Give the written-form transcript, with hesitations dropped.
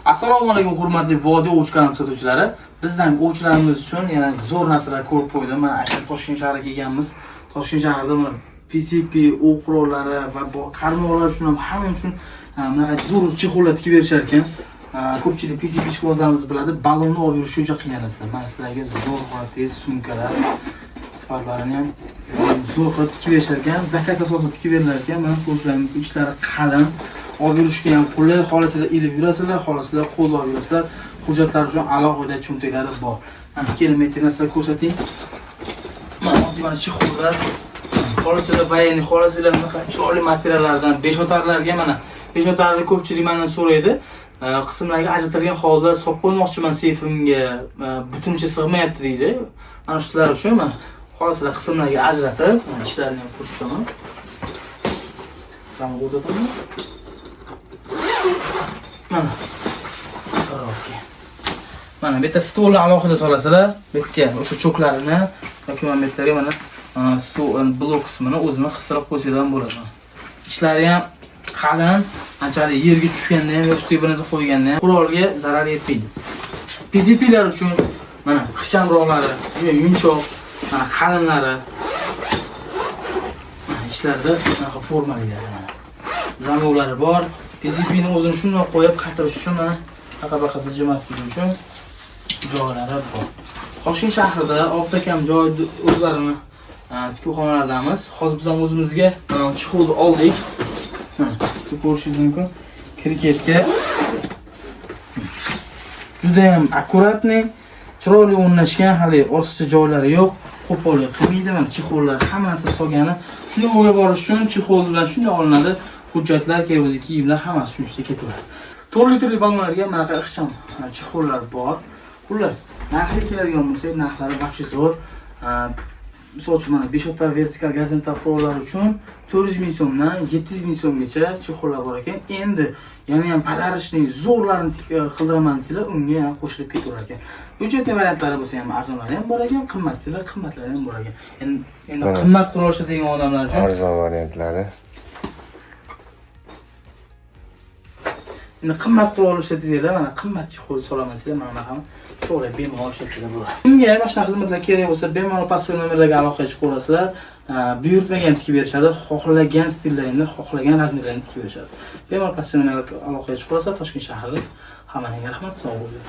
Assalomu alaykum hurmatli Vodiy ovchi sotuvchilari. Bizdan ovchilarimiz uchun yana zo'r narsalar ko'rib qo'ydim. Mana aka Toshkent shahriga kelganmiz. Toshkent shahrida mana PCP o'qiroqlari va qarmoqlar uchun ham hamma uchun bunaqa zo'r chexollar tikib berishar ekan. Ko'pchilik PCP ishqibozlarimiz biladi, balonni olib yurish juda qiyin sizlar. Mana sizlarga zo'r holatdagi sumkalar sifatlarini ham zo'r qilib tikib berishar ekan. Zakaz asosida tikib berilar ekan. Mana ko'rishlarimiz ichlari qalin. Olib yurishga ham qulay, xohlasizlar ilib yurasizlar, xohlasizlar qo'lda olib yurasizlar. Hujjatlar uchun alohida cho'ntaklari bor. Mana kelmaydi narsalar ko'rsating. Mana chexollar. Xohlasizlar bayani, xohlasizlar bunaqa chiroyli materiallardan 5 otarlarga mana 5 otarni ko'pchilik mendan so'raydi. Qismlarga ajratilgan holda solib qo'ymoqchiman seyfimga, butuncha sig'mayapti deydi. Mana shular uchun men xohlasizlar qismlarga ajratib, mana ishlarini ham ko'rsataman. Mana o'rtaman. Mana. Okey. Mana bitta stolni alohida solasizlar, bitta o'sha cho'klarini yoki mana bittaga mana stol blok qismini o'zini qistirib qo'ysanglar ham bo'ladi. Ishlari ham qalin, anchalik yerga tushganda ham yoki ustiga bir narsa qo'yganda ham qurolga zarar yetmaydi. PCPlar uchun mana ixchamroqlari, yumshoq, mana qalinlari. Mana ishlarda bunaqa formalilar mana. Zamovlari bor. PCPni o'zini shunday qo'yib qaytarish uchun mana taqa-baqa siljimasligi uchun joylari bor. Toshkent shahrida olti kam joy o'zlarini tikuxonalardamiz. Hozir biz ham o'zimizga chexolni oldik. Ko'rishingiz mumkin. Kriketga juda ham akkuratni, chiroyli o'rnashgan, hali ortiqcha joylari yo'q. Qo'pollik qilmaydi. Mana chexollar hammasi solgani. Shuni o'rga borish uchun chexol bilan shunday olinadi. Hujjatlar, kerakli kiyimlar hammasi shuncha ketaveradi. 4 litrli ballonlarga mana bunaqa ixcham chexollar bor. Xullas, narxi keladigan bo'lsa, narxlari вообще zo'r. Misol uchun mana 5 otar vertikal gorizontal qurollar uchun 400 ming so'mdan 700 ming so'mgacha chexollar bor ekan. Endi yana ham padarishning zo'rlarini qildiraman desanglar, unga ham qo'shilib ketaverar ekan. Budjet variantlari bo'lsa ham arzonlari ham bor ekan, qimmatlari ham bor ekan. Endi qimmat qurol ishlatadigan odamlar uchun arzon variantlari. Endi qimmat qurol ishlatsanglar, mana qimmat chexol solaman sizlar, mana bunaqa to'g'ri bemalol ishlatsanglar bo'ladi. Kimga mana shunaqa xizmatlar kerak bo'lsa, bemalol pastki nomerlarga aloqa chiqaverasizlar. Buyurtmaga ham tikib berishadi, xohlagan stillarni, xohlagan razmerlarni tikib berishadi. Bemalol pastki nomerlarga aloqa chiqaverasizlar. Toshkent shahrida hammaga rahmat, sog' bo'ling.